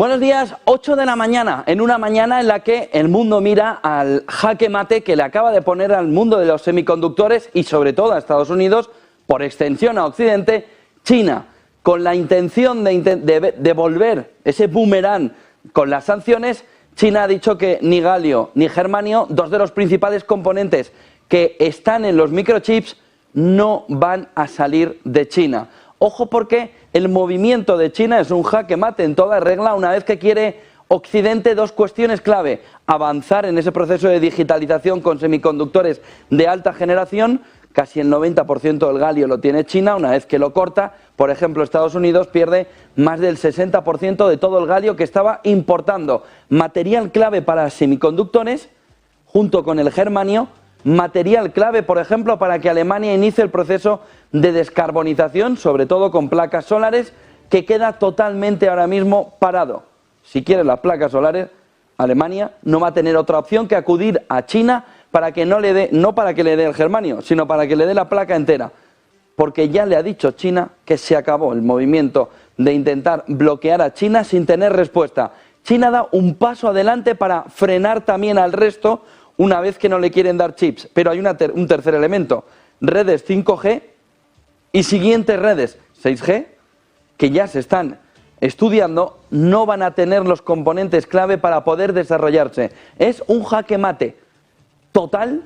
Buenos días, 8 de la mañana, en una mañana en la que el mundo mira al jaque mate que le acaba de poner al mundo de los semiconductores y sobre todo a Estados Unidos, por extensión a Occidente, China, con la intención de devolver ese boomerang con las sanciones. China ha dicho que ni galio ni germanio, dos de los principales componentes que están en los microchips, no van a salir de China. Ojo, porque el movimiento de China es un jaque mate en toda regla una vez que quiere Occidente dos cuestiones clave: avanzar en ese proceso de digitalización con semiconductores de alta generación. Casi el 90% del galio lo tiene China. Una vez que lo corta, por ejemplo, Estados Unidos pierde más del 60% de todo el galio que estaba importando. Material clave para semiconductores, junto con el germanio, material clave, por ejemplo, para que Alemania inicie el proceso de descarbonización, sobre todo con placas solares, que queda totalmente ahora mismo parado. Si quiere las placas solares, Alemania no va a tener otra opción que acudir a China para que no para que le dé el germanio, sino para que le dé la placa entera. Porque ya le ha dicho China que se acabó el movimiento de intentar bloquear a China sin tener respuesta. China da un paso adelante para frenar también al resto una vez que no le quieren dar chips. Pero hay un tercer elemento: redes 5G y siguientes redes 6G, que ya se están estudiando, no van a tener los componentes clave para poder desarrollarse. Es un jaque mate total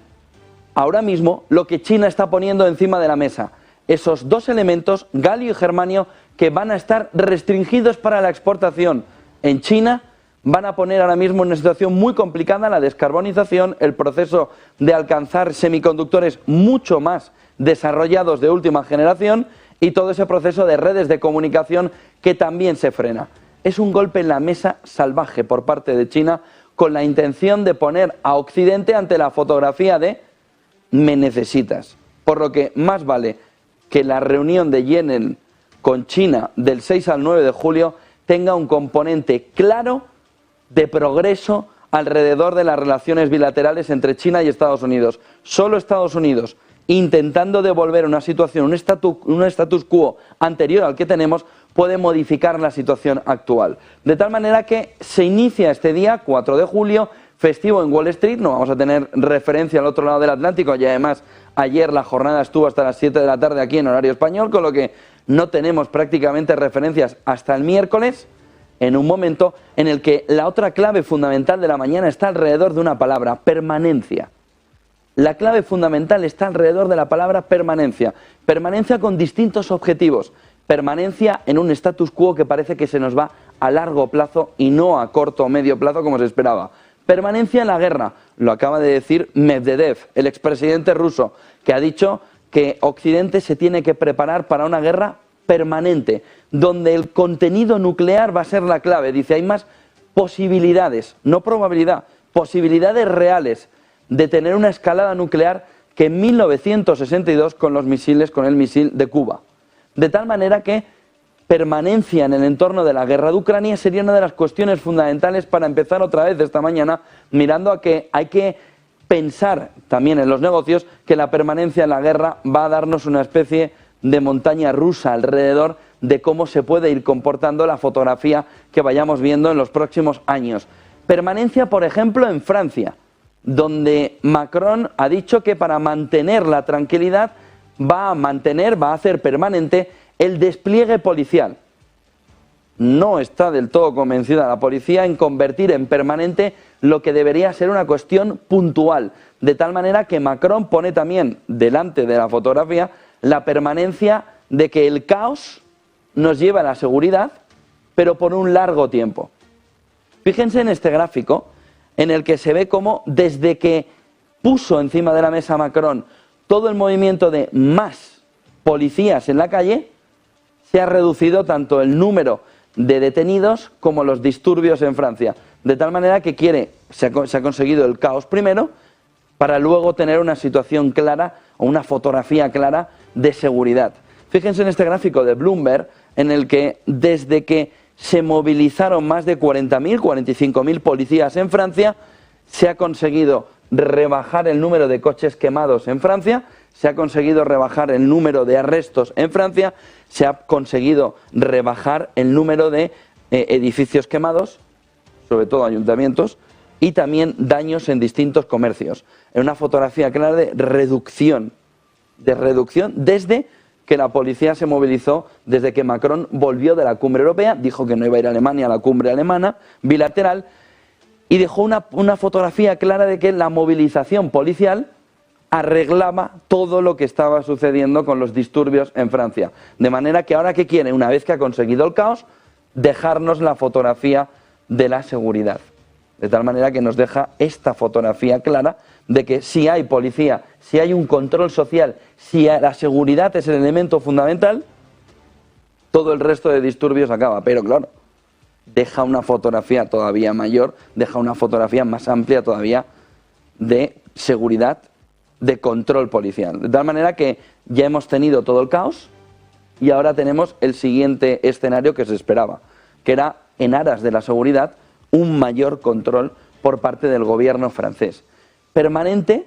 ahora mismo lo que China está poniendo encima de la mesa. Esos dos elementos, galio y germanio, que van a estar restringidos para la exportación en China, van a poner ahora mismo en una situación muy complicada la descarbonización, el proceso de alcanzar semiconductores mucho más desarrollados de última generación y todo ese proceso de redes de comunicación que también se frena. Es un golpe en la mesa salvaje por parte de China, con la intención de poner a Occidente ante la fotografía de "me necesitas". Por lo que más vale que la reunión de Yellen con China del 6 al 9 de julio tenga un componente claro de progreso alrededor de las relaciones bilaterales entre China y Estados Unidos. Solo Estados Unidos, intentando devolver una situación, un status quo anterior al que tenemos, puede modificar la situación actual. De tal manera que se inicia este día, 4 de julio, festivo en Wall Street. No vamos a tener referencia al otro lado del Atlántico, y además ayer la jornada estuvo hasta las 7 de la tarde aquí en horario español, con lo que no tenemos prácticamente referencias hasta el miércoles, en un momento en el que la otra clave fundamental de la mañana está alrededor de una palabra: permanencia. La clave fundamental está alrededor de la palabra permanencia. Permanencia con distintos objetivos. Permanencia en un status quo que parece que se nos va a largo plazo y no a corto o medio plazo como se esperaba. Permanencia en la guerra. Lo acaba de decir Medvedev, el expresidente ruso, que ha dicho que Occidente se tiene que preparar para una guerra permanente, donde el contenido nuclear va a ser la clave. Dice, hay más posibilidades, no probabilidad, posibilidades reales de tener una escalada nuclear que en 1962 con el misil de Cuba. De tal manera que permanencia en el entorno de la guerra de Ucrania sería una de las cuestiones fundamentales para empezar otra vez esta mañana, mirando a que hay que pensar también en los negocios que la permanencia en la guerra va a darnos una especie de montaña rusa alrededor de cómo se puede ir comportando la fotografía que vayamos viendo en los próximos años. Permanencia, por ejemplo, en Francia, donde Macron ha dicho que para mantener la tranquilidad va a hacer permanente el despliegue policial. No está del todo convencida la policía en convertir en permanente lo que debería ser una cuestión puntual, de tal manera que Macron pone también delante de la fotografía la permanencia de que el caos nos lleva a la seguridad, pero por un largo tiempo. Fíjense en este gráfico en el que se ve cómo desde que puso encima de la mesa Macron todo el movimiento de más policías en la calle, se ha reducido tanto el número de detenidos como los disturbios en Francia. De tal manera que se ha conseguido el caos primero, para luego tener una situación clara o una fotografía clara de seguridad. Fíjense en este gráfico de Bloomberg, en el que desde que se movilizaron más de 40.000, 45.000 policías en Francia, se ha conseguido rebajar el número de coches quemados en Francia, se ha conseguido rebajar el número de arrestos en Francia, se ha conseguido rebajar el número de edificios quemados, sobre todo ayuntamientos, y también daños en distintos comercios. En una fotografía clara de reducción desde que la policía se movilizó, desde que Macron volvió de la cumbre europea, dijo que no iba a ir a Alemania a la cumbre alemana bilateral, y dejó una fotografía clara de que la movilización policial arreglaba todo lo que estaba sucediendo con los disturbios en Francia. De manera que ahora, ¿qué quiere? Una vez que ha conseguido el caos, dejarnos la fotografía de la seguridad. De tal manera que nos deja esta fotografía clara de que si hay policía, si hay un control social, si la seguridad es el elemento fundamental, todo el resto de disturbios acaba. Pero claro, deja una fotografía todavía mayor, deja una fotografía más amplia todavía de seguridad, de control policial. De tal manera que ya hemos tenido todo el caos y ahora tenemos el siguiente escenario que se esperaba, que era, en aras de la seguridad, un mayor control por parte del gobierno francés. Permanente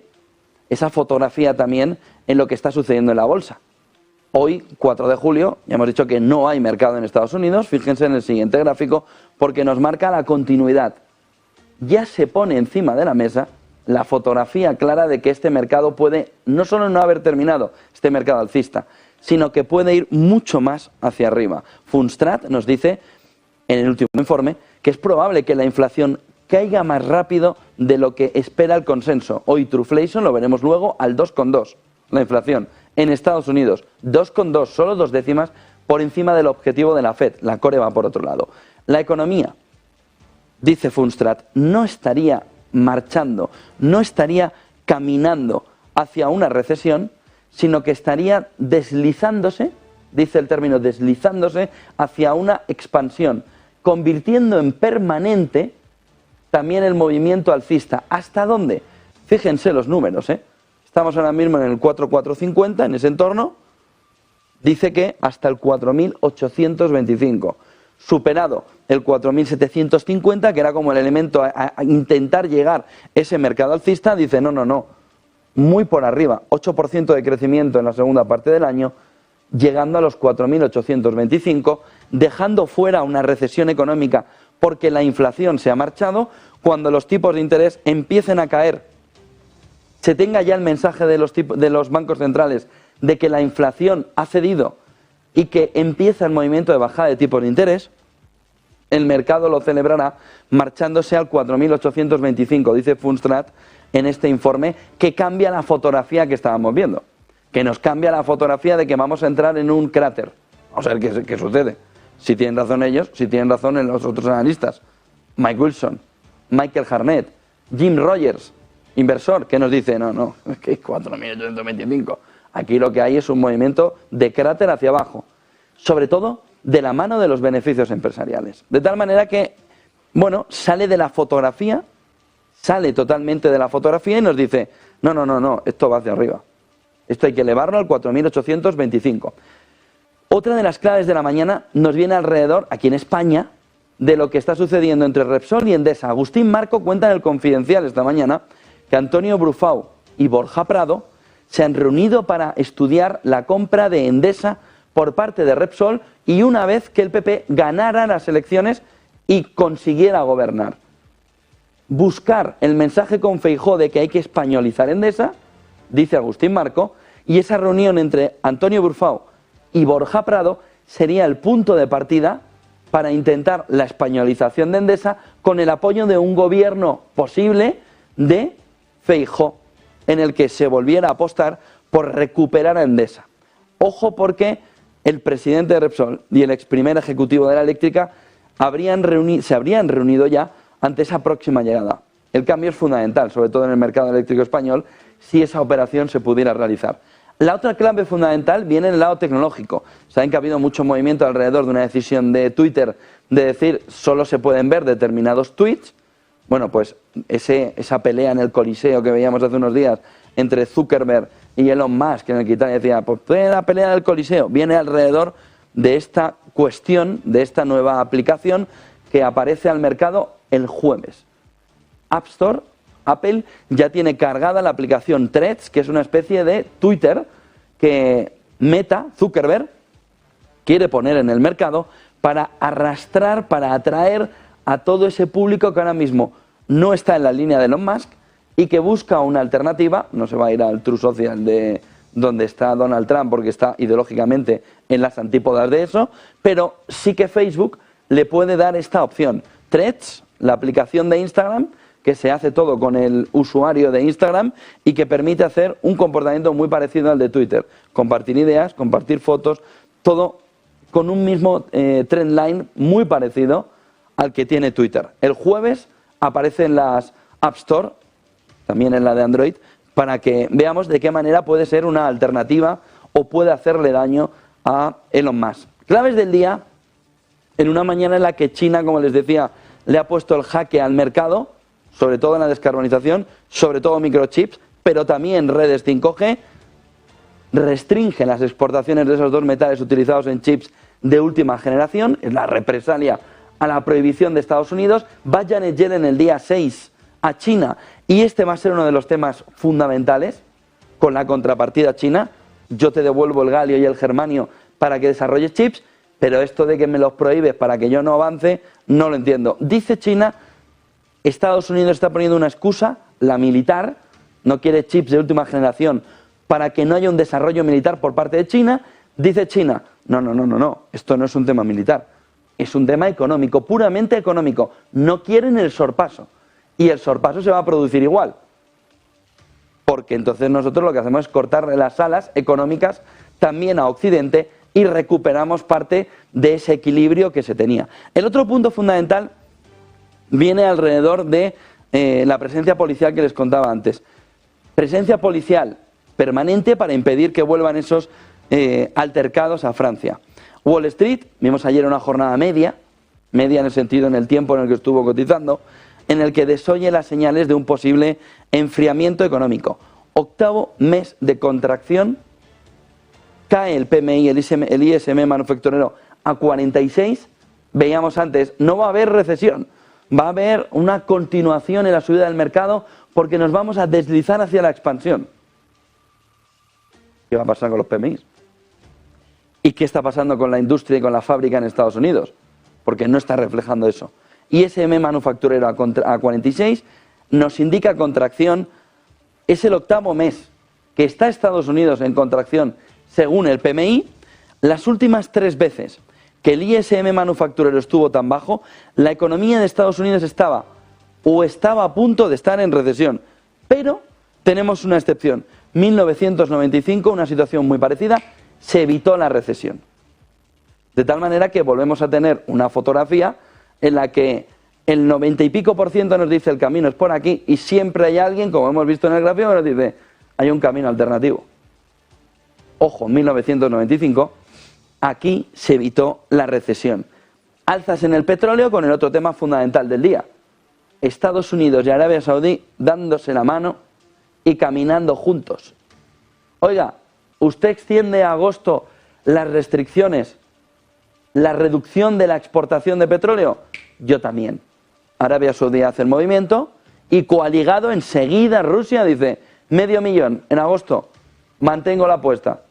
esa fotografía también en lo que está sucediendo en la bolsa. Hoy, 4 de julio, ya hemos dicho que no hay mercado en Estados Unidos. Fíjense en el siguiente gráfico porque nos marca la continuidad. Ya se pone encima de la mesa la fotografía clara de que este mercado puede no solo no haber terminado, este mercado alcista, sino que puede ir mucho más hacia arriba. Fundstrat nos dice, en el último informe, que es probable que la inflación caiga más rápido de lo que espera el consenso. Hoy Truflation, lo veremos luego, al 2,2. La inflación en Estados Unidos, 2,2, solo 2 décimas por encima del objetivo de la Fed. La Core va por otro lado. La economía, dice Fundstrat, no estaría marchando, no estaría caminando hacia una recesión, sino que estaría deslizándose, dice el término deslizándose, hacia una expansión, convirtiendo en permanente también el movimiento alcista. ¿Hasta dónde? Fíjense los números, ¿eh? Estamos ahora mismo en el 4.450, en ese entorno. Dice que hasta el 4.825. Superado el 4.750, que era como el elemento a intentar llegar ese mercado alcista, dice no, muy por arriba, 8% de crecimiento en la segunda parte del año, llegando a los 4.825, dejando fuera una recesión económica porque la inflación se ha marchado. Cuando los tipos de interés empiecen a caer, se tenga ya el mensaje de los bancos centrales de que la inflación ha cedido y que empieza el movimiento de bajada de tipos de interés, el mercado lo celebrará marchándose al 4.825, dice Fundstrat en este informe, que cambia la fotografía que estábamos viendo, que nos cambia la fotografía de que vamos a entrar en un cráter. Vamos a ver qué sucede. Si tienen razón ellos, si tienen razón los otros analistas. Mike Wilson, Michael Harnett, Jim Rogers, inversor, que nos dice, no, es que 4.825. Aquí lo que hay es un movimiento de cráter hacia abajo, sobre todo de la mano de los beneficios empresariales. De tal manera que, bueno, sale de la fotografía, sale totalmente de la fotografía y nos dice, no, esto va hacia arriba. Esto hay que elevarlo al 4.825. Otra de las claves de la mañana nos viene alrededor, aquí en España, de lo que está sucediendo entre Repsol y Endesa. Agustín Marco cuenta en el Confidencial esta mañana que Antonio Brufau y Borja Prado se han reunido para estudiar la compra de Endesa por parte de Repsol y una vez que el PP ganara las elecciones y consiguiera gobernar. Buscar el mensaje con Feijóo de que hay que españolizar Endesa, dice Agustín Marco, y esa reunión entre Antonio Brufau y Borja Prado sería el punto de partida para intentar la españolización de Endesa con el apoyo de un gobierno posible de Feijóo, en el que se volviera a apostar por recuperar a Endesa. Ojo, porque el presidente de Repsol y el ex primer ejecutivo de la eléctrica se habrían reunido ya ante esa próxima llegada. El cambio es fundamental, sobre todo en el mercado eléctrico español, si esa operación se pudiera realizar. La otra clave fundamental viene en el lado tecnológico. Saben que ha habido mucho movimiento alrededor de una decisión de Twitter de decir solo se pueden ver determinados tweets. Bueno, pues esa pelea en el Coliseo que veíamos hace unos días entre Zuckerberg y Elon Musk, en el que Italia decía, pues la pelea del Coliseo, viene alrededor de esta cuestión, de esta nueva aplicación que aparece al mercado el jueves. App Store, Apple ya tiene cargada la aplicación Threads, que es una especie de Twitter que Meta, Zuckerberg, quiere poner en el mercado para arrastrar, para atraer a todo ese público que ahora mismo no está en la línea de Elon Musk y que busca una alternativa. No se va a ir al True Social de donde está Donald Trump porque está ideológicamente en las antípodas de eso, pero sí que Facebook le puede dar esta opción. Threads, la aplicación de Instagram, que se hace todo con el usuario de Instagram y que permite hacer un comportamiento muy parecido al de Twitter. Compartir ideas, compartir fotos, todo con un mismo trendline muy parecido al que tiene Twitter. El jueves aparece en las App Store, también en la de Android, para que veamos de qué manera puede ser una alternativa o puede hacerle daño a Elon Musk. Claves del día, en una mañana en la que China, como les decía, le ha puesto el jaque al mercado, sobre todo en la descarbonización, sobre todo microchips, pero también redes 5G, restringe las exportaciones de esos dos metales utilizados en chips de última generación, es la represalia a la prohibición de Estados Unidos. Va Janet Yellen el día 6 a China y este va a ser uno de los temas fundamentales con la contrapartida china. Yo te devuelvo el galio y el germanio para que desarrolles chips, pero esto de que me los prohíbes para que yo no avance, no lo entiendo. Dice China, Estados Unidos está poniendo una excusa, la militar, no quiere chips de última generación para que no haya un desarrollo militar por parte de China. Dice China, no, esto no es un tema militar, es un tema económico, puramente económico. No quieren el sorpaso y el sorpaso se va a producir igual, porque entonces nosotros lo que hacemos es cortarle las alas económicas también a Occidente y recuperamos parte de ese equilibrio que se tenía. El otro punto fundamental viene alrededor de la presencia policial que les contaba antes. Presencia policial permanente para impedir que vuelvan esos altercados a Francia. Wall Street, vimos ayer una jornada media en el sentido en el tiempo en el que estuvo cotizando, en el que desoye las señales de un posible enfriamiento económico. Octavo mes de contracción, cae el PMI, el ISM manufacturero a 46, veíamos antes, no va a haber recesión, va a haber una continuación en la subida del mercado porque nos vamos a deslizar hacia la expansión. ¿Qué va a pasar con los PMIs? ¿Y qué está pasando con la industria y con la fábrica en Estados Unidos? Porque no está reflejando eso. ISM manufacturero a 46 nos indica contracción. Es el octavo mes que está Estados Unidos en contracción según el PMI. Las últimas 3 veces que el ISM manufacturero estuvo tan bajo, la economía de Estados Unidos estaba a punto de estar en recesión. Pero tenemos una excepción. 1995, una situación muy parecida, se evitó la recesión. De tal manera que volvemos a tener una fotografía en la que el 90 y pico % nos dice el camino es por aquí y siempre hay alguien, como hemos visto en el gráfico, que nos dice hay un camino alternativo. Ojo, 1995, aquí se evitó la recesión. Alzas en el petróleo con el otro tema fundamental del día. Estados Unidos y Arabia Saudí dándose la mano y caminando juntos. Oiga, ¿usted extiende a agosto las restricciones, la reducción de la exportación de petróleo? Yo también. Arabia Saudí hace el movimiento y coaligado enseguida Rusia dice 500.000 en agosto, mantengo la apuesta.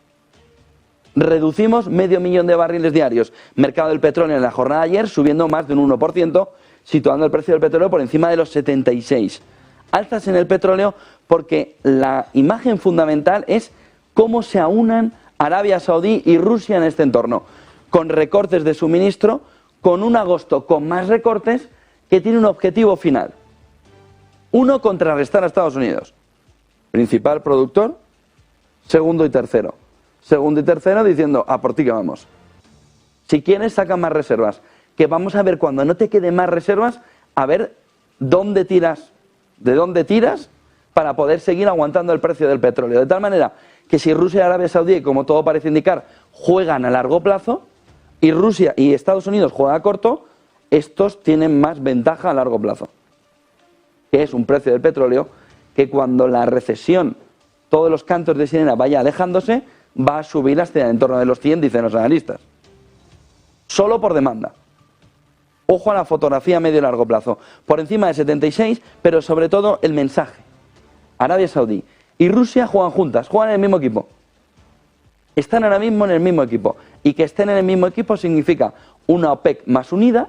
Reducimos 500.000 de barriles diarios. Mercado del petróleo en la jornada de ayer subiendo más de un 1%, situando el precio del petróleo por encima de los 76. Alzas en el petróleo porque la imagen fundamental es cómo se aunan Arabia Saudí y Rusia en este entorno, con recortes de suministro, con un agosto con más recortes que tiene un objetivo final. Uno, contrarrestar a Estados Unidos, principal productor, segundo y tercero. Segundo y tercero diciendo, a por ti que vamos. Si quieres, saca más reservas. Que vamos a ver cuando no te quede más reservas, a ver dónde tiras, de dónde tiras para poder seguir aguantando el precio del petróleo. De tal manera que si Rusia y Arabia Saudí, como todo parece indicar, juegan a largo plazo y Rusia y Estados Unidos juegan a corto, estos tienen más ventaja a largo plazo. Que es un precio del petróleo que cuando la recesión, todos los cantos de sirena vaya alejándose, va a subir hasta en torno de los 100, dicen los analistas. Solo por demanda. Ojo a la fotografía a medio y largo plazo. Por encima de 76, pero sobre todo el mensaje. Arabia Saudí y Rusia juegan juntas, juegan en el mismo equipo. Están ahora mismo en el mismo equipo. Y que estén en el mismo equipo significa una OPEC más unida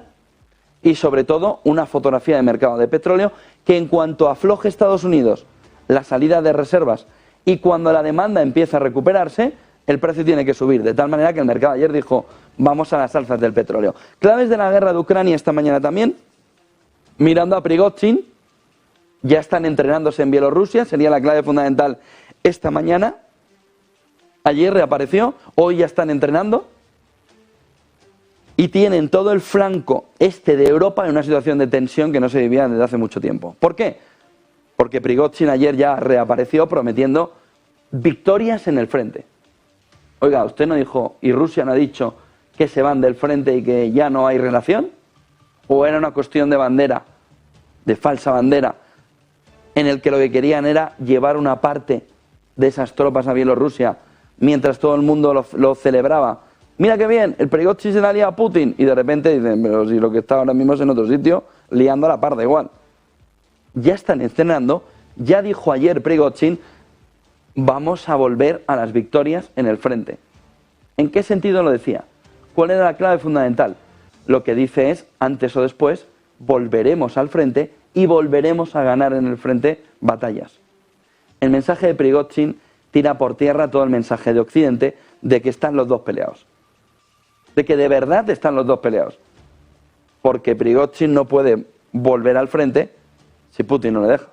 y sobre todo una fotografía de mercado de petróleo que en cuanto afloje Estados Unidos la salida de reservas y cuando la demanda empieza a recuperarse, el precio tiene que subir. De tal manera que el mercado ayer dijo, vamos a las alzas del petróleo. Claves de la guerra de Ucrania esta mañana también. Mirando a Prigozhin, ya están entrenándose en Bielorrusia, sería la clave fundamental esta mañana. Ayer reapareció, hoy ya están entrenando y tienen todo el flanco este de Europa en una situación de tensión que no se vivía desde hace mucho tiempo. ¿Por qué? Porque Prigozhin ayer ya reapareció prometiendo victorias en el frente. Oiga, ¿usted no dijo, y Rusia no ha dicho que se van del frente y que ya no hay relación? ¿O era una cuestión de bandera, de falsa bandera, en el que lo que querían era llevar una parte de esas tropas a Bielorrusia mientras todo el mundo lo celebraba? Mira qué bien, el Prigozhin se la lía a Putin y de repente dicen, pero si lo que está ahora mismo es en otro sitio, liando a la par, da igual. Ya están entrenando, ya dijo ayer Prigozhin, vamos a volver a las victorias en el frente. ¿En qué sentido lo decía? ¿Cuál era la clave fundamental? Lo que dice es, antes o después, volveremos al frente y volveremos a ganar en el frente batallas. El mensaje de Prigozhin tira por tierra todo el mensaje de Occidente de que están los dos peleados. De que de verdad están los dos peleados. Porque Prigozhin no puede volver al frente si Putin no le deja.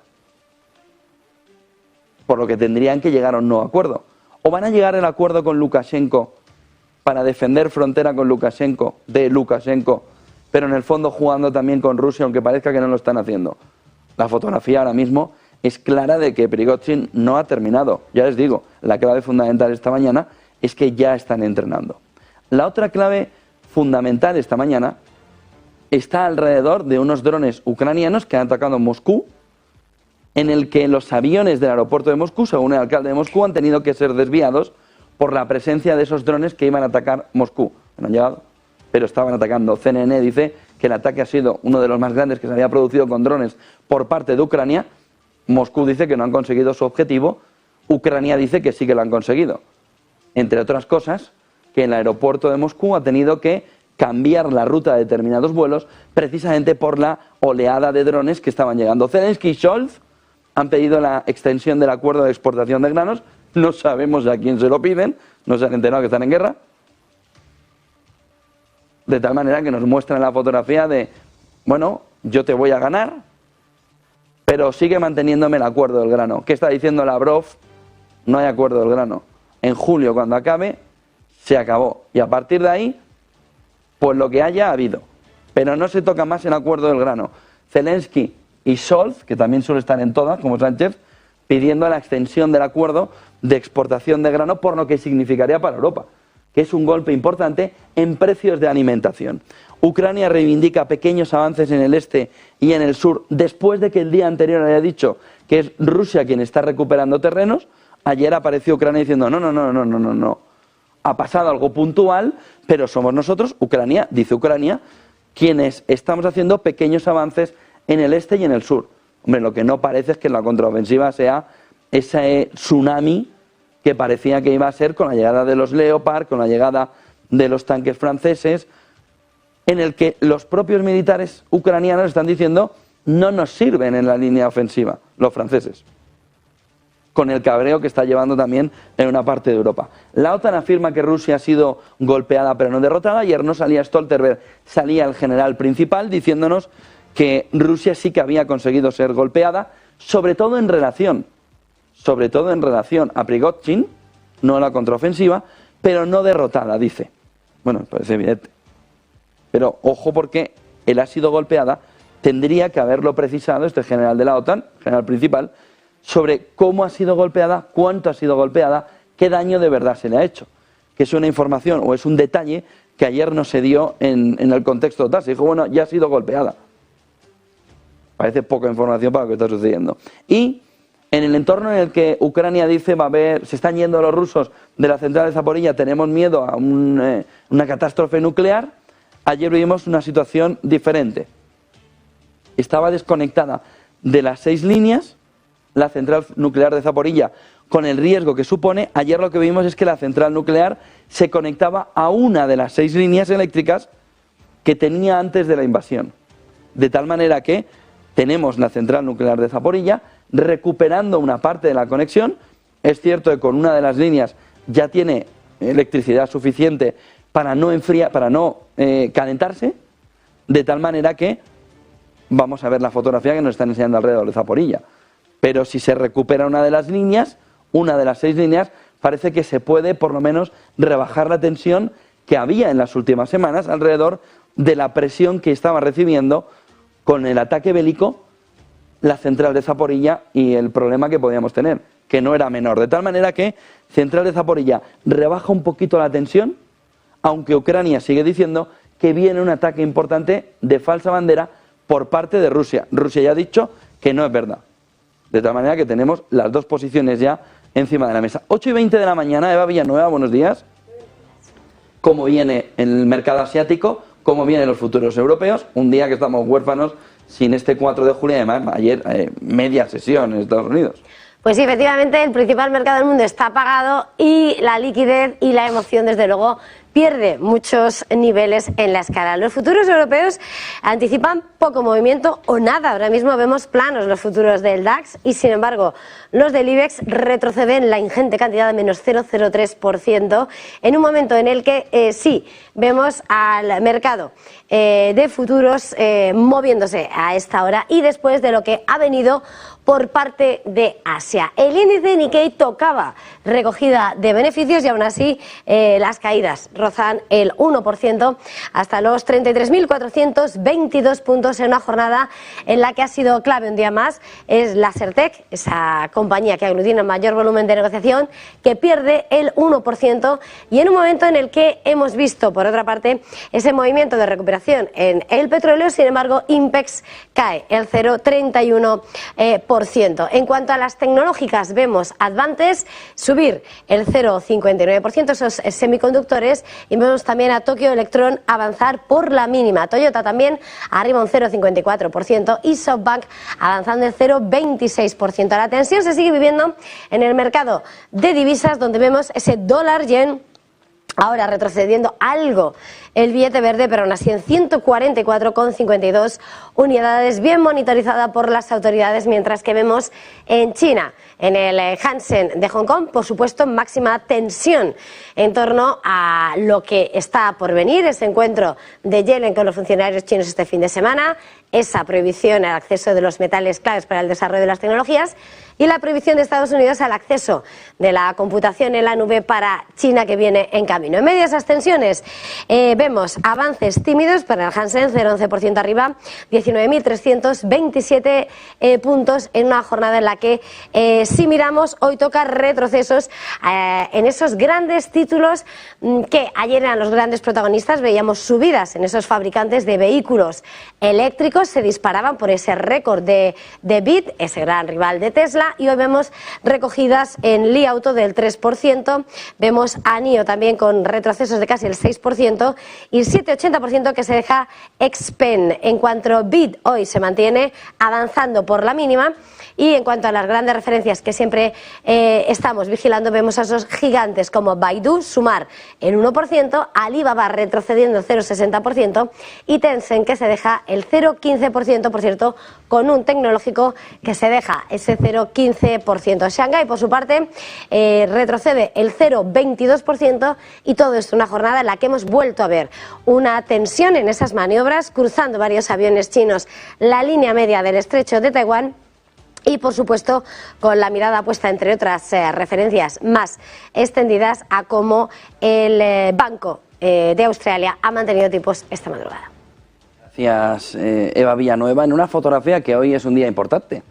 Por lo que tendrían que llegar a un nuevo acuerdo. O van a llegar al acuerdo con Lukashenko para defender frontera con Lukashenko, pero en el fondo jugando también con Rusia, aunque parezca que no lo están haciendo. La fotografía ahora mismo es clara de que Prigozhin no ha terminado. Ya les digo, la clave fundamental esta mañana es que ya están entrenando. La otra clave fundamental esta mañana está alrededor de unos drones ucranianos que han atacado Moscú, en el que los aviones del aeropuerto de Moscú, según el alcalde de Moscú, han tenido que ser desviados por la presencia de esos drones que iban a atacar Moscú. No han llegado, pero estaban atacando. CNN dice que el ataque ha sido uno de los más grandes que se había producido con drones por parte de Ucrania. Moscú dice que no han conseguido su objetivo. Ucrania dice que sí que lo han conseguido. Entre otras cosas, que el aeropuerto de Moscú ha tenido que cambiar la ruta de determinados vuelos precisamente por la oleada de drones que estaban llegando. Zelensky y Scholz han pedido la extensión del acuerdo de exportación de granos. No sabemos a quién se lo piden, no se han enterado que están en guerra. De tal manera que nos muestran la fotografía de, bueno, yo te voy a ganar, pero sigue manteniéndome el acuerdo del grano. ¿Qué está diciendo Lavrov? No hay acuerdo del grano. En julio, cuando acabe, se acabó. Y a partir de ahí, pues lo que haya ha habido. Pero no se toca más el acuerdo del grano. Zelensky y Scholz, que también suele estar en todas, como Sánchez, pidiendo la extensión del acuerdo de exportación de grano por lo que significaría para Europa, que es un golpe importante en precios de alimentación. Ucrania reivindica pequeños avances en el este y en el sur después de que el día anterior haya dicho que es Rusia quien está recuperando terrenos. Ayer apareció Ucrania diciendo no. Ha pasado algo puntual, pero somos nosotros, Ucrania, dice Ucrania, quienes estamos haciendo pequeños avances en el este y en el sur. Hombre, lo que no parece es que la contraofensiva sea ese tsunami que parecía que iba a ser con la llegada de los Leopard, con la llegada de los tanques franceses, en el que los propios militares ucranianos están diciendo no nos sirven en la línea ofensiva, los franceses, con el cabreo que está llevando también en una parte de Europa. La OTAN afirma que Rusia ha sido golpeada pero no derrotada. Ayer no salía Stoltenberg, salía el general principal diciéndonos que Rusia sí que había conseguido ser golpeada, sobre todo en relación a Prigozhin, no a la contraofensiva, pero no derrotada, dice. Bueno, parece evidente. Pero ojo, porque él ha sido golpeada, tendría que haberlo precisado este general de la OTAN, general principal, sobre cómo ha sido golpeada, cuánto ha sido golpeada, qué daño de verdad se le ha hecho. Que es una información o es un detalle que ayer no se dio en el contexto total. Se dijo, bueno, ya ha sido golpeada. Parece poca información para lo que está sucediendo. Y en el entorno en el que Ucrania dice se están yendo los rusos de la central de Zaporilla, tenemos miedo a una catástrofe nuclear, ayer vimos una situación diferente. Estaba desconectada de las 6 líneas la central nuclear de Zaporilla con el riesgo que supone. Ayer lo que vimos es que la central nuclear se conectaba a una de las 6 líneas eléctricas que tenía antes de la invasión. De tal manera que tenemos la central nuclear de Zaporilla recuperando una parte de la conexión. Es cierto que con una de las líneas ya tiene electricidad suficiente para no calentarse, de tal manera que vamos a ver la fotografía que nos están enseñando alrededor de Zaporilla. Pero si se recupera una de las líneas, una de las 6 líneas, parece que se puede por lo menos rebajar la tensión que había en las últimas semanas alrededor de la presión que estaba recibiendo con el ataque bélico la central de Zaporilla y el problema que podíamos tener, que no era menor. De tal manera que central de Zaporilla rebaja un poquito la tensión, aunque Ucrania sigue diciendo que viene un ataque importante de falsa bandera por parte de Rusia. Rusia ya ha dicho que no es verdad. De tal manera que tenemos las dos posiciones ya encima de la mesa. 8:20 de la mañana, Eva Villanueva, buenos días. ¿Cómo viene el mercado asiático? ¿Cómo vienen los futuros europeos? Un día que estamos huérfanos sin este 4 de julio, además ayer media sesión en Estados Unidos. Pues sí, efectivamente, el principal mercado del mundo está apagado y la liquidez y la emoción, desde luego, pierde muchos niveles en la escala. Los futuros europeos anticipan poco movimiento o nada. Ahora mismo vemos planos los futuros del DAX y, sin embargo, los del IBEX retroceden la ingente cantidad de menos 0,03% en un momento en el que sí vemos al mercado de futuros moviéndose a esta hora y después de lo que ha venido por parte de Asia. El índice Nikkei tocaba recogida de beneficios y aún así las caídas rozan el 1% hasta los 33.422 puntos en una jornada en la que ha sido clave un día más es Lasertec, esa compañía que aglutina el mayor volumen de negociación, que pierde el 1% y en un momento en el que hemos visto, por otra parte, ese movimiento de recuperación en el petróleo. Sin embargo, Inpex cae el 0,31%. En cuanto a las tecnológicas, vemos Advantes subir el 0,59%, esos semiconductores, y vemos también a Tokyo Electron avanzar por la mínima. Toyota también arriba un 0,54% y SoftBank avanzando el 0,26%. La tensión se sigue viviendo en el mercado de divisas, donde vemos ese dólar-yen ahora retrocediendo algo el billete verde, pero aún así en 144,52 unidades, bien monitorizada por las autoridades, mientras que vemos en China, en el Hansen de Hong Kong, por supuesto, máxima tensión en torno a lo que está por venir, ese encuentro de Yellen con los funcionarios chinos este fin de semana, esa prohibición al acceso de los metales claves para el desarrollo de las tecnologías y la prohibición de Estados Unidos al acceso de la computación en la nube para China, que viene en camino. En medio de esas tensiones vemos avances tímidos para el Hansen, 0,11% arriba, 19.327 puntos en una jornada en la que si miramos hoy toca retrocesos en esos grandes títulos que ayer eran los grandes protagonistas. Veíamos subidas en esos fabricantes de vehículos eléctricos, se disparaban por ese récord de BYD, ese gran rival de Tesla, y hoy vemos recogidas en Li Auto del 3%, vemos a NIO también con retrocesos de casi el 6% y el 7,80% que se deja Xpeng. En cuanto a BYD, hoy se mantiene avanzando por la mínima. Y en cuanto a las grandes referencias que siempre estamos vigilando, vemos a esos gigantes como Baidu sumar el 1%, Alibaba retrocediendo el 0,60% y Tencent que se deja el 0,15%, por cierto, con un tecnológico que se deja ese 0,15%. Shanghái, por su parte, retrocede el 0,22% y todo esto una jornada en la que hemos vuelto a ver una tensión en esas maniobras, cruzando varios aviones chinos la línea media del estrecho de Taiwán. Y, por supuesto, con la mirada puesta, entre otras referencias más extendidas, a cómo el Banco de Australia ha mantenido tipos esta madrugada. Gracias, Eva Villanueva. En una fotografía que hoy es un día importante.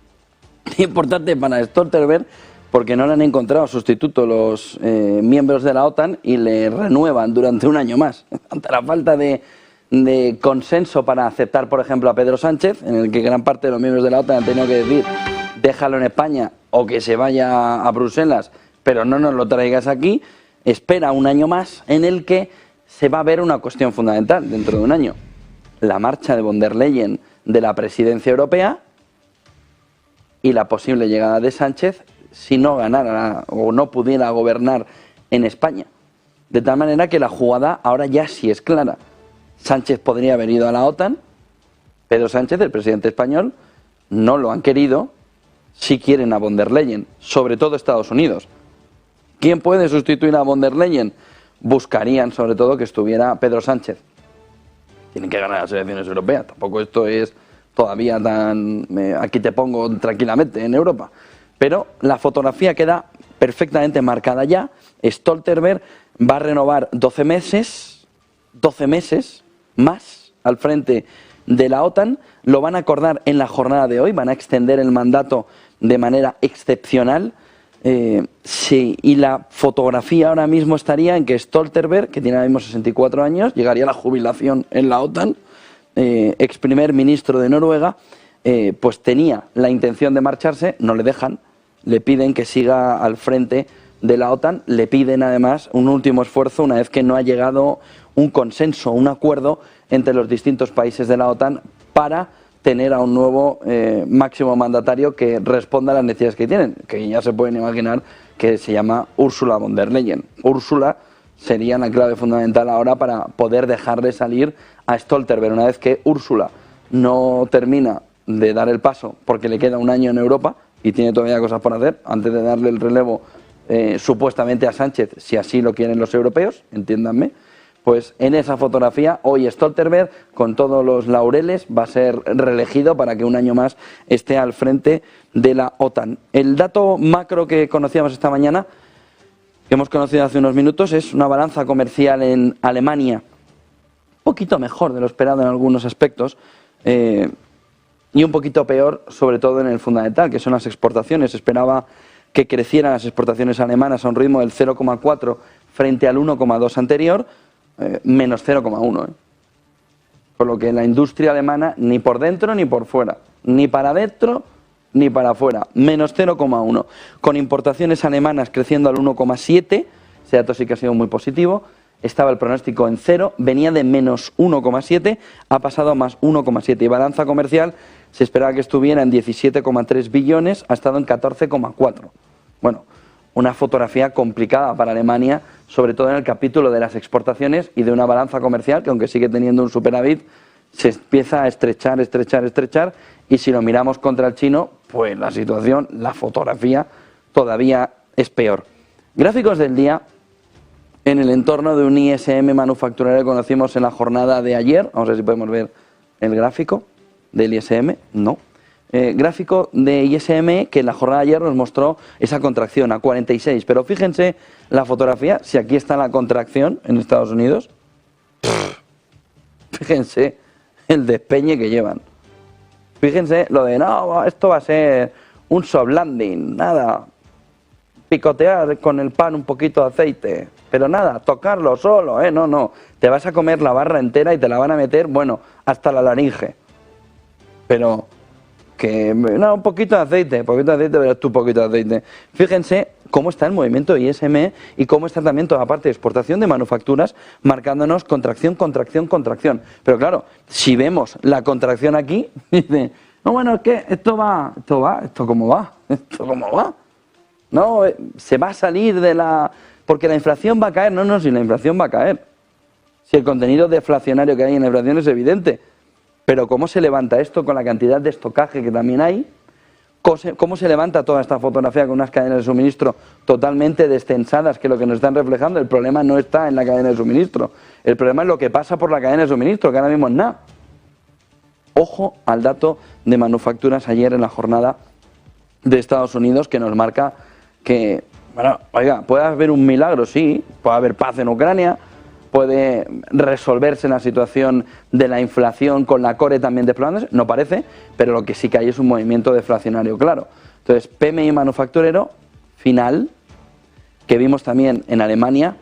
Importante para Stoltenberg, porque no le han encontrado sustituto los miembros de la OTAN y le renuevan durante un año más. Ante la falta de consenso para aceptar, por ejemplo, a Pedro Sánchez, en el que gran parte de los miembros de la OTAN han tenido que decir déjalo en España o que se vaya a Bruselas, pero no nos lo traigas aquí, espera un año más en el que se va a ver una cuestión fundamental dentro de un año. La marcha de von der Leyen de la presidencia europea y la posible llegada de Sánchez si no ganara o no pudiera gobernar en España. De tal manera que la jugada ahora ya sí es clara. Sánchez podría haber ido a la OTAN, Pedro Sánchez, el presidente español, no lo han querido, si quieren a von der Leyen, sobre todo Estados Unidos. ¿Quién puede sustituir a von der Leyen? Buscarían sobre todo que estuviera Pedro Sánchez. Tienen que ganar las elecciones europeas, tampoco esto es todavía tan... aquí te pongo tranquilamente en Europa. Pero la fotografía queda perfectamente marcada ya. Stoltenberg va a renovar 12 meses más al frente de la OTAN. Lo van a acordar en la jornada de hoy, van a extender el mandato de manera excepcional. Sí, y la fotografía ahora mismo estaría en que Stoltenberg, que tiene ahora mismo 64 años, llegaría a la jubilación en la OTAN, ex primer ministro de Noruega, pues tenía la intención de marcharse, no le dejan, le piden que siga al frente de la OTAN, le piden además un último esfuerzo una vez que no ha llegado un consenso, un acuerdo entre los distintos países de la OTAN para tener a un nuevo máximo mandatario que responda a las necesidades que tienen, que ya se pueden imaginar que se llama Ursula von der Leyen. Ursula sería la clave fundamental ahora para poder dejarle salir a Stoltenberg. Una vez que Ursula no termina de dar el paso, porque le queda un año en Europa y tiene todavía cosas por hacer, antes de darle el relevo supuestamente a Sánchez, si así lo quieren los europeos, entiéndanme, pues en esa fotografía hoy Stoltenberg, con todos los laureles, va a ser reelegido para que un año más esté al frente de la OTAN. El dato macro que conocíamos esta mañana, que hemos conocido hace unos minutos, es una balanza comercial en Alemania, un poquito mejor de lo esperado en algunos aspectos, y un poquito peor, sobre todo en el fundamental, que son las exportaciones. Se esperaba que crecieran las exportaciones alemanas a un ritmo del 0,4 frente al 1,2 anterior, menos 0,1. Por lo que la industria alemana, ni por dentro ni por fuera, ni para dentro ni para afuera, menos 0,1. Con importaciones alemanas creciendo al 1,7, ese dato sí que ha sido muy positivo. Estaba el pronóstico en 0, venía de menos 1,7, ha pasado a más 1,7. Y balanza comercial se esperaba que estuviera en 17,3 billones, ha estado en 14,4. Bueno, una fotografía complicada para Alemania, sobre todo en el capítulo de las exportaciones y de una balanza comercial que, aunque sigue teniendo un superávit, se empieza a estrechar, y si lo miramos contra el chino, pues la situación, la fotografía todavía es peor. Gráficos del día en el entorno de un ISM manufacturero que conocimos en la jornada de ayer. Vamos a ver si podemos ver el gráfico del ISM. No. Gráfico de ISM que en la jornada de ayer nos mostró esa contracción a 46, pero fíjense la fotografía, si aquí está la contracción en Estados Unidos, fíjense el despeñe que llevan, fíjense lo de no, esto va a ser un soft landing, nada, picotear con el pan un poquito de aceite, pero nada, tocarlo solo, no, te vas a comer la barra entera y te la van a meter, bueno, hasta la laringe, pero que no, un poquito de aceite, verás tú, poquito de aceite. Fíjense cómo está el movimiento de ISM y cómo está también toda la parte de exportación de manufacturas marcándonos contracción. Pero claro, si vemos la contracción aquí, dice, no, bueno, es que esto cómo va. No, se va a salir de la... porque la inflación va a caer. No, si la inflación va a caer. Si el contenido deflacionario que hay en la inflación es evidente. Pero ¿cómo se levanta esto con la cantidad de estocaje que también hay? ¿Cómo se levanta toda esta fotografía con unas cadenas de suministro totalmente descensadas, que lo que nos están reflejando? El problema no está en la cadena de suministro. El problema es lo que pasa por la cadena de suministro, que ahora mismo es nada. Ojo al dato de manufacturas ayer en la jornada de Estados Unidos, que nos marca que, bueno, oiga, puede haber un milagro, sí, puede haber paz en Ucrania, puede resolverse la situación de la inflación con la core también desplomándose, no parece, pero lo que sí que hay es un movimiento deflacionario claro. Entonces, PMI manufacturero final, que vimos también en Alemania,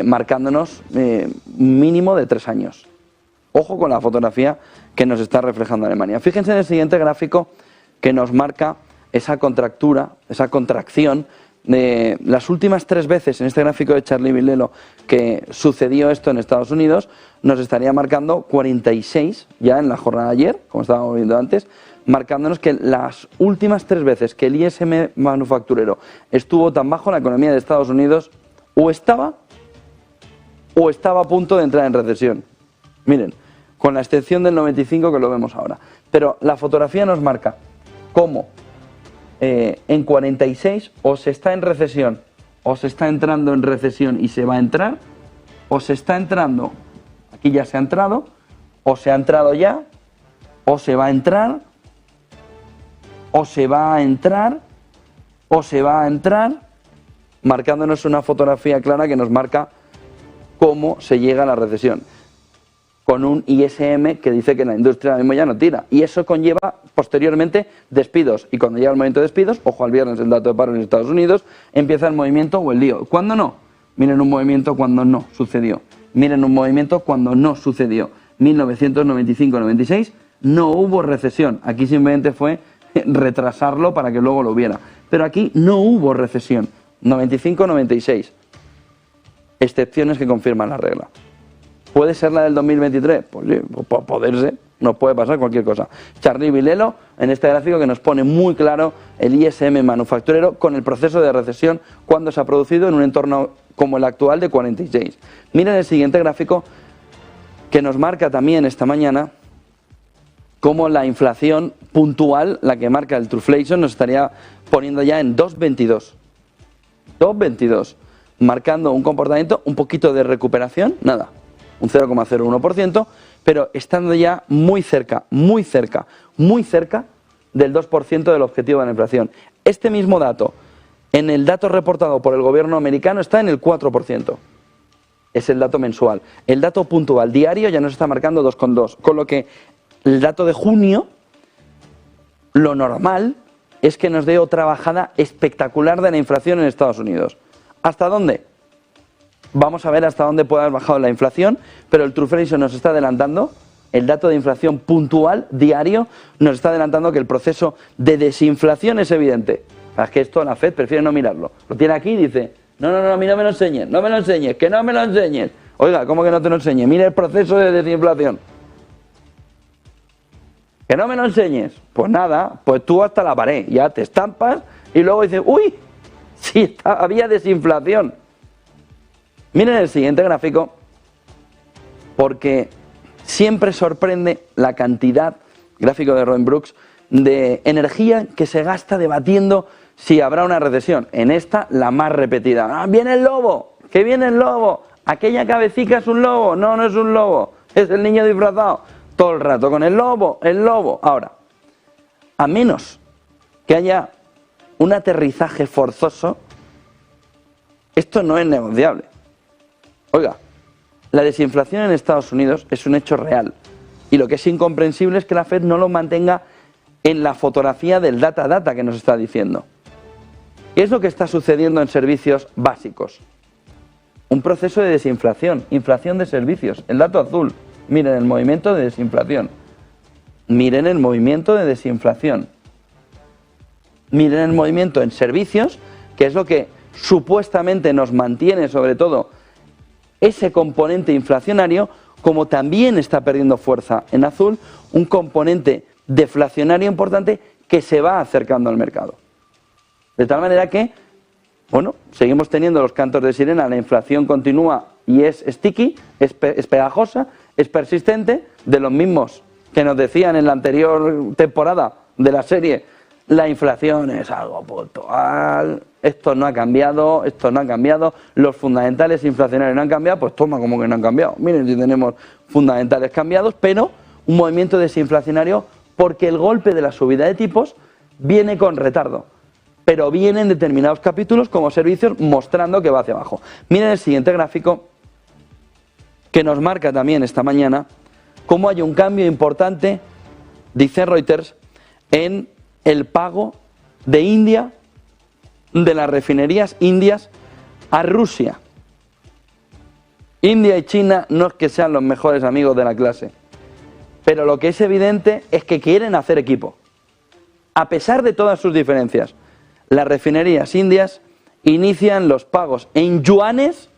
marcándonos mínimo de 3 años. Ojo con la fotografía que nos está reflejando Alemania. Fíjense en el siguiente gráfico que nos marca esa contracción de las últimas 3 veces en este gráfico de Charlie Vilelo que sucedió esto en Estados Unidos, nos estaría marcando 46 ya en la jornada de ayer, como estábamos viendo antes, marcándonos que las últimas 3 veces que el ISM manufacturero estuvo tan bajo, la economía de Estados Unidos o estaba a punto de entrar en recesión. Miren, con la excepción del 95 que lo vemos ahora. Pero la fotografía nos marca cómo en 46 o se está en recesión, o se está entrando en recesión y se va a entrar, o se está entrando, aquí ya se ha entrado, o se ha entrado ya, o se va a entrar, o se va a entrar, o se va a entrar, marcándonos una fotografía clara que nos marca cómo se llega a la recesión, con un ISM que dice que la industria ahora mismo ya no tira, y eso conlleva posteriormente despidos, y cuando llega el momento de despidos, ojo al viernes el dato de paro en Estados Unidos, empieza el movimiento o el lío. ¿Cuándo no? Miren un movimiento cuando no sucedió, miren un movimiento cuando no sucedió. 1995-96 no hubo recesión, aquí simplemente fue retrasarlo para que luego lo hubiera, pero aquí no hubo recesión. 95-96, excepciones que confirman la regla. ¿Puede ser la del 2023? Pues sí, poder ser, nos puede pasar cualquier cosa. Charlie Vilelo, en este gráfico que nos pone muy claro el ISM manufacturero con el proceso de recesión cuando se ha producido en un entorno como el actual de 46. Miren el siguiente gráfico que nos marca también esta mañana cómo la inflación puntual, la que marca el Truflation, nos estaría poniendo ya en 2,22. 2,22, marcando un comportamiento, un poquito de recuperación, nada, un 0,01%, pero estando ya muy cerca del 2% del objetivo de la inflación. Este mismo dato, en el dato reportado por el gobierno americano, está en el 4%. Es el dato mensual. El dato puntual diario ya nos está marcando 2,2, con lo que el dato de junio, lo normal es que nos dé otra bajada espectacular de la inflación en Estados Unidos. ¿Hasta dónde? Vamos a ver hasta dónde puede haber bajado la inflación, pero el Truflation nos está adelantando, el dato de inflación puntual diario nos está adelantando que el proceso de desinflación es evidente. Es que esto la FED prefiere no mirarlo. Lo tiene aquí y dice, no, a mí no me lo enseñes, que no me lo enseñes. Oiga, ¿cómo que no te lo enseñe? Mira el proceso de desinflación. ¿Que no me lo enseñes? Pues nada, pues tú hasta la pared, ya te estampas y luego dices, uy, sí, había desinflación. Miren el siguiente gráfico, porque siempre sorprende la cantidad, gráfico de Robin Brooks, de energía que se gasta debatiendo si habrá una recesión. En esta, la más repetida. ¡Ah, viene el lobo! ¡Que viene el lobo! ¿Aquella cabecita es un lobo? No, no es un lobo, es el niño disfrazado. Todo el rato con el lobo, el lobo. Ahora, a menos que haya un aterrizaje forzoso, esto no es negociable. Oiga, la desinflación en Estados Unidos es un hecho real y lo que es incomprensible es que la FED no lo mantenga en la fotografía del data que nos está diciendo. ¿Qué es lo que está sucediendo en servicios básicos? Un proceso de desinflación, inflación de servicios, el dato azul. Miren el movimiento de desinflación. Miren el movimiento de desinflación. Miren el movimiento en servicios, que es lo que supuestamente nos mantiene sobre todo ese componente inflacionario, como también está perdiendo fuerza en azul, un componente deflacionario importante que se va acercando al mercado. De tal manera que, bueno, seguimos teniendo los cantos de sirena, la inflación continúa y es sticky, es pegajosa, es persistente, de los mismos que nos decían en la anterior temporada de la serie, la inflación es algo puntual, esto no ha cambiado, los fundamentales inflacionarios no han cambiado, pues toma como que no han cambiado. Miren si tenemos fundamentales cambiados, pero un movimiento desinflacionario porque el golpe de la subida de tipos viene con retardo, pero viene en determinados capítulos como servicios mostrando que va hacia abajo. Miren el siguiente gráfico que nos marca también esta mañana cómo hay un cambio importante, dice Reuters, en el pago de India, de las refinerías indias a Rusia. India y China no es que sean los mejores amigos de la clase, pero lo que es evidente es que quieren hacer equipo. A pesar de todas sus diferencias, las refinerías indias inician los pagos en yuanes,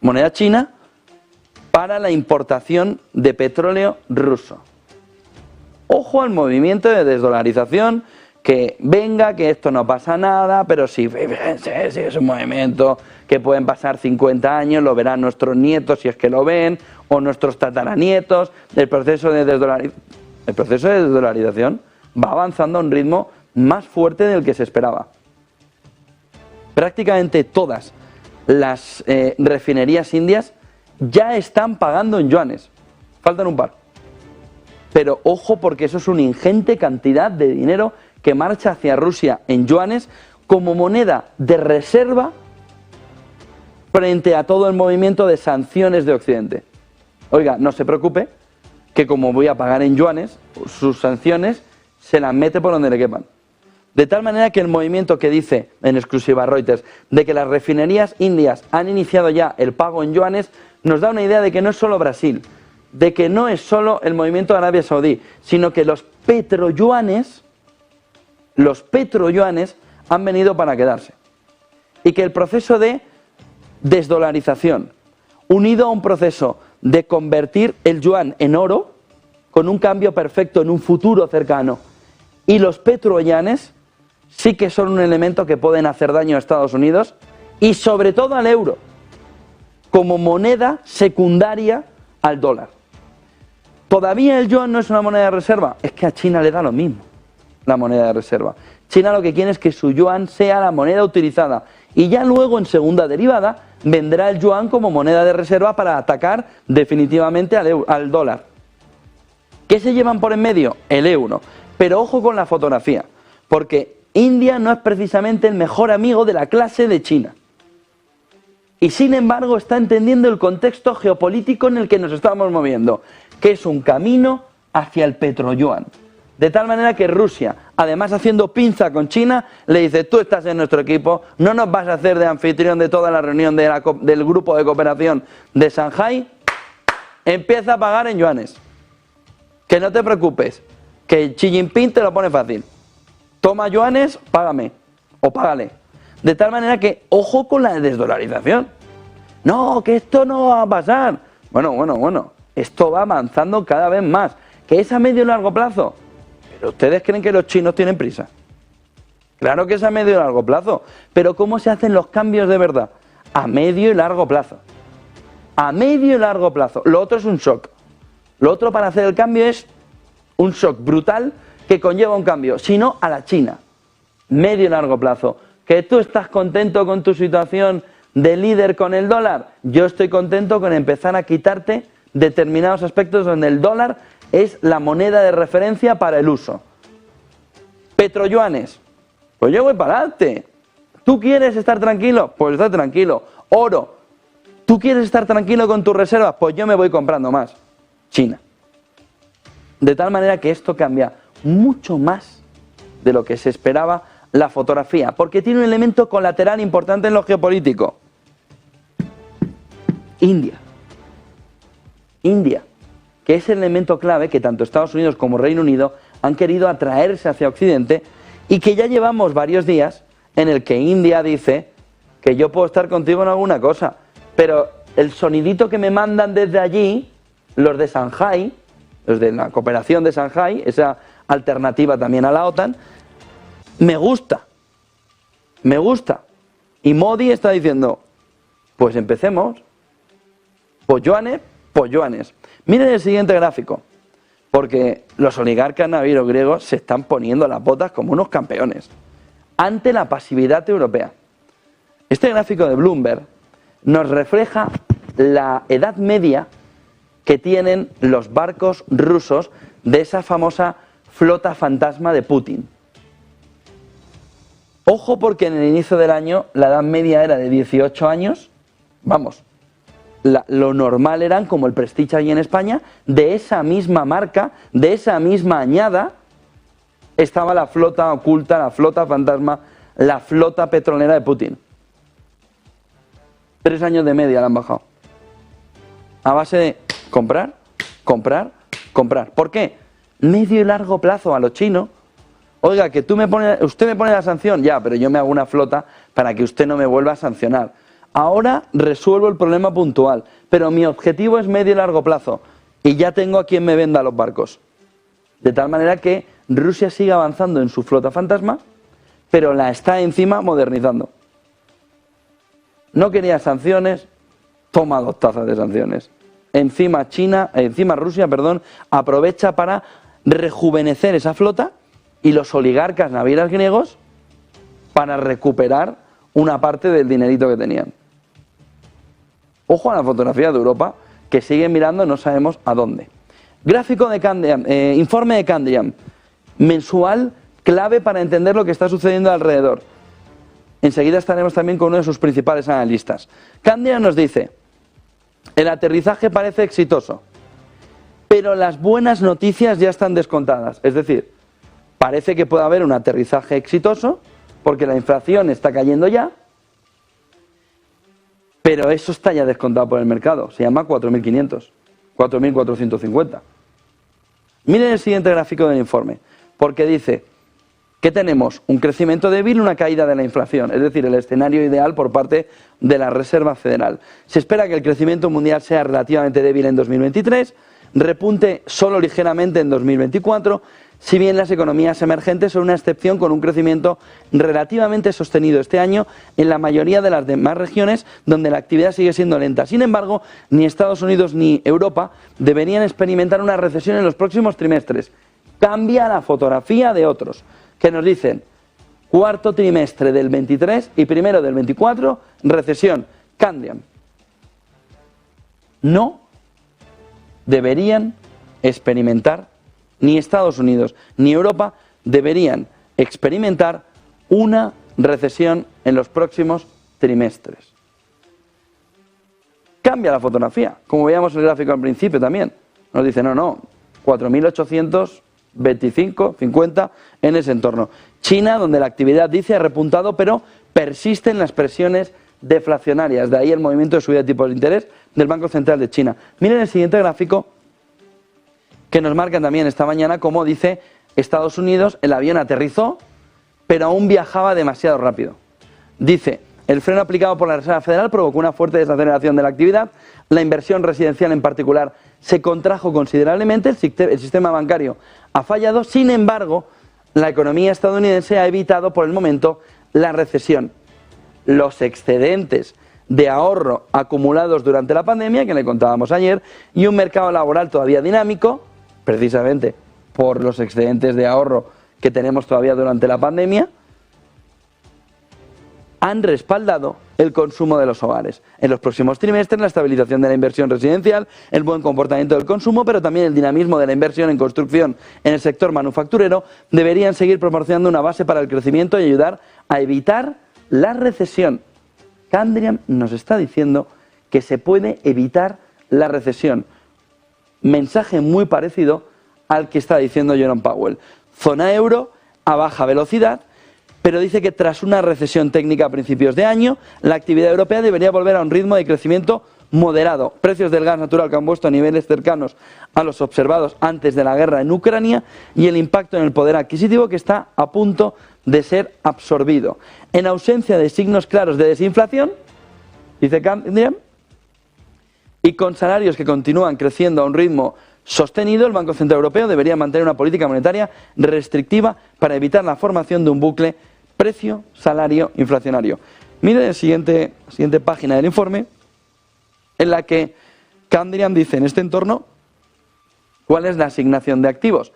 moneda china, para la importación de petróleo ruso. Ojo al movimiento de desdolarización, que venga, que esto no pasa nada, pero sí, es un movimiento que pueden pasar 50 años, lo verán nuestros nietos si es que lo ven, o nuestros tataranietos. El proceso de desdolarización va avanzando a un ritmo más fuerte del que se esperaba. Prácticamente todas las refinerías indias ya están pagando en yuanes. Faltan un par. Pero ojo, porque eso es una ingente cantidad de dinero que marcha hacia Rusia en yuanes como moneda de reserva frente a todo el movimiento de sanciones de Occidente. Oiga, no se preocupe, que como voy a pagar en yuanes, sus sanciones se las mete por donde le quepan. De tal manera que el movimiento que dice, en exclusiva Reuters, de que las refinerías indias han iniciado ya el pago en yuanes, nos da una idea de que no es solo Brasil, de que no es solo el movimiento de Arabia Saudí, sino que los petroyuanes han venido para quedarse. Y que el proceso de desdolarización, unido a un proceso de convertir el yuan en oro, con un cambio perfecto en un futuro cercano, y los petroyanes sí que son un elemento que pueden hacer daño a Estados Unidos y sobre todo al euro, como moneda secundaria al dólar. ¿Todavía el yuan no es una moneda de reserva? Es que a China le da lo mismo la moneda de reserva. China lo que quiere es que su yuan sea la moneda utilizada y ya luego en segunda derivada vendrá el yuan como moneda de reserva para atacar definitivamente al dólar. ¿Qué se llevan por en medio? El euro. Pero ojo con la fotografía, porque India no es precisamente el mejor amigo de la clase de China. Y sin embargo está entendiendo el contexto geopolítico en el que nos estamos moviendo, que es un camino hacia el petroyuan. De tal manera que Rusia, además haciendo pinza con China, le dice: tú estás en nuestro equipo, no nos vas a hacer de anfitrión de toda la reunión del grupo de cooperación de Shanghái, empieza a pagar en yuanes. Que no te preocupes, que Xi Jinping te lo pone fácil. Toma yuanes, págame, o págale. De tal manera que, ojo con la desdolarización. No, que esto no va a pasar. Bueno, esto va avanzando cada vez más. ¿Que es a medio y largo plazo? ¿Pero ustedes creen que los chinos tienen prisa? Claro que es a medio y largo plazo. Pero ¿cómo se hacen los cambios de verdad? A medio y largo plazo. A medio y largo plazo. Lo otro es un shock. Lo otro para hacer el cambio es un shock brutal que conlleva un cambio. Si no, a la China. Medio y largo plazo. ¿Que tú estás contento con tu situación de líder con el dólar? Yo estoy contento con empezar a quitarte determinados aspectos donde el dólar es la moneda de referencia para el uso. Petroyuanes, pues yo voy para adelante. ¿Tú quieres estar tranquilo? Pues está tranquilo. Oro, ¿tú quieres estar tranquilo con tus reservas? Pues yo me voy comprando más. China. De tal manera que esto cambia mucho más de lo que se esperaba la fotografía, porque tiene un elemento colateral importante en lo geopolítico. India, que es el elemento clave que tanto Estados Unidos como Reino Unido han querido atraerse hacia Occidente y que ya llevamos varios días en el que India dice que yo puedo estar contigo en alguna cosa, pero el sonidito que me mandan desde allí, los de Shanghái, los de la cooperación de Shanghái, esa alternativa también a la OTAN, me gusta. Y Modi está diciendo, pues empecemos, pues yuanes. Miren el siguiente gráfico, porque los oligarcas navíos griegos se están poniendo las botas como unos campeones ante la pasividad europea. Este gráfico de Bloomberg nos refleja la edad media que tienen los barcos rusos de esa famosa flota fantasma de Putin. Ojo, porque en el inicio del año la edad media era de 18 años, vamos, lo normal eran como el Prestige allí en España, de esa misma marca, de esa misma añada, estaba la flota oculta, la flota fantasma, la flota petrolera de Putin. 3 años de media la han bajado. A base de comprar. ¿Por qué? Medio y largo plazo a los chinos. Oiga, que usted me pone la sanción, ya, pero yo me hago una flota para que usted no me vuelva a sancionar. Ahora resuelvo el problema puntual, pero mi objetivo es medio y largo plazo y ya tengo a quien me venda los barcos. De tal manera que Rusia sigue avanzando en su flota fantasma, pero la está encima modernizando. No quería sanciones, toma 2 tazas de sanciones. Encima Rusia, aprovecha para rejuvenecer esa flota y los oligarcas navieras griegos para recuperar una parte del dinerito que tenían. Ojo a la fotografía de Europa, que sigue mirando no sabemos a dónde. Gráfico de Candriam, informe de Candriam, mensual, clave para entender lo que está sucediendo alrededor. Enseguida estaremos también con uno de sus principales analistas. Candriam nos dice: el aterrizaje parece exitoso, pero las buenas noticias ya están descontadas. Es decir, parece que puede haber un aterrizaje exitoso porque la inflación está cayendo ya, pero eso está ya descontado por el mercado. Se llama 4.500, 4.450. Miren el siguiente gráfico del informe, porque dice que tenemos un crecimiento débil y una caída de la inflación, es decir, el escenario ideal por parte de la Reserva Federal. Se espera que el crecimiento mundial sea relativamente débil en 2023, repunte solo ligeramente en 2024, si bien las economías emergentes son una excepción con un crecimiento relativamente sostenido este año en la mayoría de las demás regiones donde la actividad sigue siendo lenta. Sin embargo, ni Estados Unidos ni Europa deberían experimentar una recesión en los próximos trimestres. Cambia la fotografía de otros, que nos dicen: cuarto trimestre del 23 y primero del 24, recesión. Candriam. No deberían experimentar, ni Estados Unidos ni Europa deberían experimentar una recesión en los próximos trimestres. Cambia la fotografía, como veíamos en el gráfico al principio también. Nos dice, no, 4.825, 50 en ese entorno. China, donde la actividad dice ha repuntado, pero persisten las presiones deflacionarias. De ahí el movimiento de subida de tipos de interés del Banco Central de China. Miren el siguiente gráfico, que nos marcan también esta mañana, como dice Estados Unidos, el avión aterrizó, pero aún viajaba demasiado rápido. Dice, el freno aplicado por la Reserva Federal provocó una fuerte desaceleración de la actividad, la inversión residencial en particular se contrajo considerablemente, el sistema bancario ha fallado, sin embargo, la economía estadounidense ha evitado por el momento la recesión. Los excedentes de ahorro acumulados durante la pandemia, que le contábamos ayer, y un mercado laboral todavía dinámico, precisamente por los excedentes de ahorro que tenemos todavía durante la pandemia, han respaldado el consumo de los hogares. En los próximos trimestres, la estabilización de la inversión residencial, el buen comportamiento del consumo, pero también el dinamismo de la inversión en construcción en el sector manufacturero, deberían seguir proporcionando una base para el crecimiento y ayudar a evitar la recesión. Candriam nos está diciendo que se puede evitar la recesión. Mensaje muy parecido al que está diciendo Jerome Powell. Zona euro a baja velocidad, pero dice que tras una recesión técnica a principios de año, la actividad europea debería volver a un ritmo de crecimiento moderado. Precios del gas natural que han puesto a niveles cercanos a los observados antes de la guerra en Ucrania y el impacto en el poder adquisitivo que está a punto de ser absorbido. En ausencia de signos claros de desinflación, dice Candriam, y con salarios que continúan creciendo a un ritmo sostenido, el Banco Central Europeo debería mantener una política monetaria restrictiva para evitar la formación de un bucle precio-salario inflacionario. Miren la siguiente página del informe, en la que Candriam dice en este entorno cuál es la asignación de activos.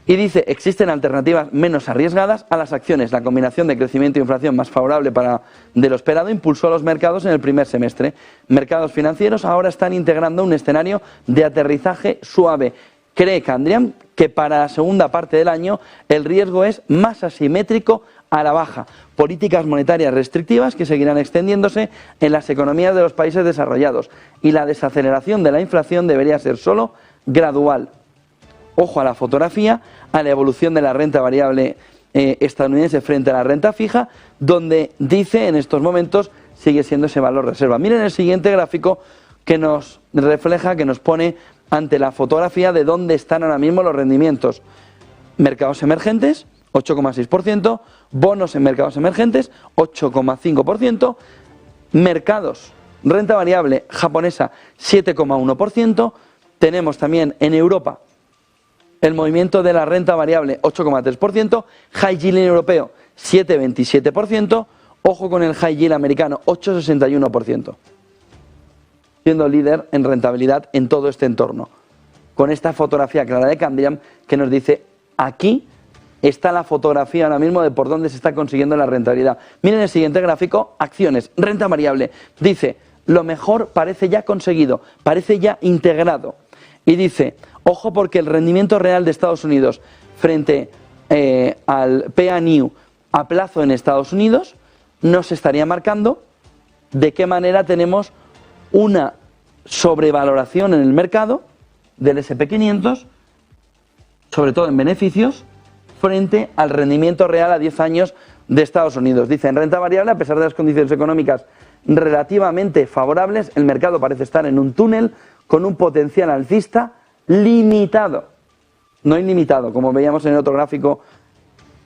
Y dice, existen alternativas menos arriesgadas a las acciones. La combinación de crecimiento e inflación más favorable de lo esperado impulsó a los mercados en el primer semestre. Mercados financieros ahora están integrando un escenario de aterrizaje suave. Cree Candriam que para la segunda parte del año el riesgo es más asimétrico a la baja. Políticas monetarias restrictivas que seguirán extendiéndose en las economías de los países desarrollados. Y la desaceleración de la inflación debería ser solo gradual. Ojo a la fotografía, a la evolución de la renta variable estadounidense frente a la renta fija, donde dice en estos momentos sigue siendo ese valor reserva. Miren el siguiente gráfico que nos refleja, que nos pone ante la fotografía de dónde están ahora mismo los rendimientos. Mercados emergentes, 8,6%, bonos en mercados emergentes, 8,5%, mercados, renta variable japonesa, 7,1%, tenemos también en Europa el movimiento de la renta variable, 8,3%, high yield europeo, 7,27%, ojo con el high yield americano, 8,61%, siendo líder en rentabilidad en todo este entorno. Con esta fotografía clara de Candriam que nos dice, aquí está la fotografía ahora mismo de por dónde se está consiguiendo la rentabilidad. Miren el siguiente gráfico, acciones, renta variable. Dice, lo mejor parece ya conseguido, parece ya integrado. Y dice, ojo porque el rendimiento real de Estados Unidos frente al PA New a plazo en Estados Unidos nos estaría marcando de qué manera tenemos una sobrevaloración en el mercado del SP500, sobre todo en beneficios, frente al rendimiento real a 10 años de Estados Unidos. Dice, en renta variable, a pesar de las condiciones económicas relativamente favorables, el mercado parece estar en un túnel con un potencial alcista limitado, no ilimitado, como veíamos en el otro gráfico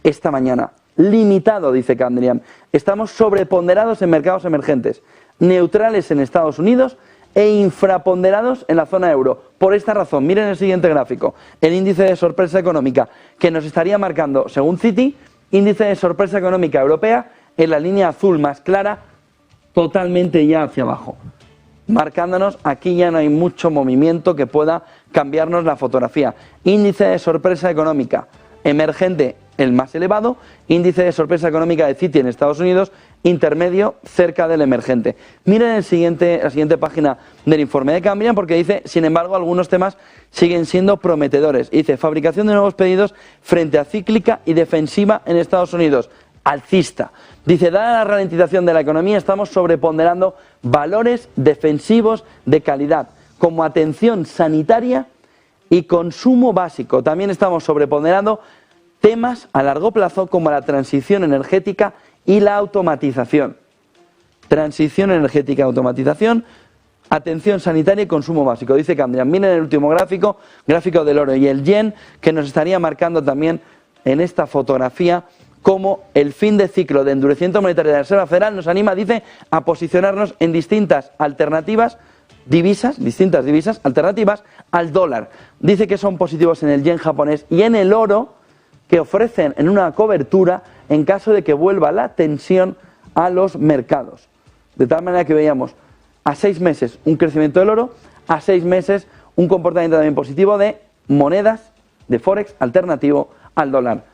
esta mañana. Limitado, dice Candriam. Estamos sobreponderados en mercados emergentes, neutrales en Estados Unidos e infraponderados en la zona euro. Por esta razón, miren el siguiente gráfico, el índice de sorpresa económica, que nos estaría marcando, según Citi, índice de sorpresa económica europea en la línea azul más clara, totalmente ya hacia abajo. Marcándonos, aquí ya no hay mucho movimiento que pueda cambiarnos la fotografía. Índice de sorpresa económica emergente, el más elevado, índice de sorpresa económica de Citi en Estados Unidos, intermedio, cerca del emergente. Miren la siguiente página del informe de Candriam, porque dice, sin embargo, algunos temas siguen siendo prometedores. Dice, fabricación de nuevos pedidos frente a cíclica y defensiva en Estados Unidos, alcista. Dice, dada la ralentización de la economía, estamos sobreponderando valores defensivos de calidad, como atención sanitaria y consumo básico. También estamos sobreponderando temas a largo plazo como la transición energética y la automatización. Transición energética y automatización, atención sanitaria y consumo básico. Dice Candriam, miren el último gráfico, gráfico del oro y el yen, que nos estaría marcando también en esta fotografía como el fin de ciclo de endurecimiento monetario de la Reserva Federal nos anima, dice, a posicionarnos en distintas divisas alternativas al dólar. Dice que son positivos en el yen japonés y en el oro, que ofrecen en una cobertura en caso de que vuelva la tensión a los mercados. De tal manera que veíamos a 6 meses un crecimiento del oro, a 6 meses un comportamiento también positivo de monedas de Forex alternativo al dólar.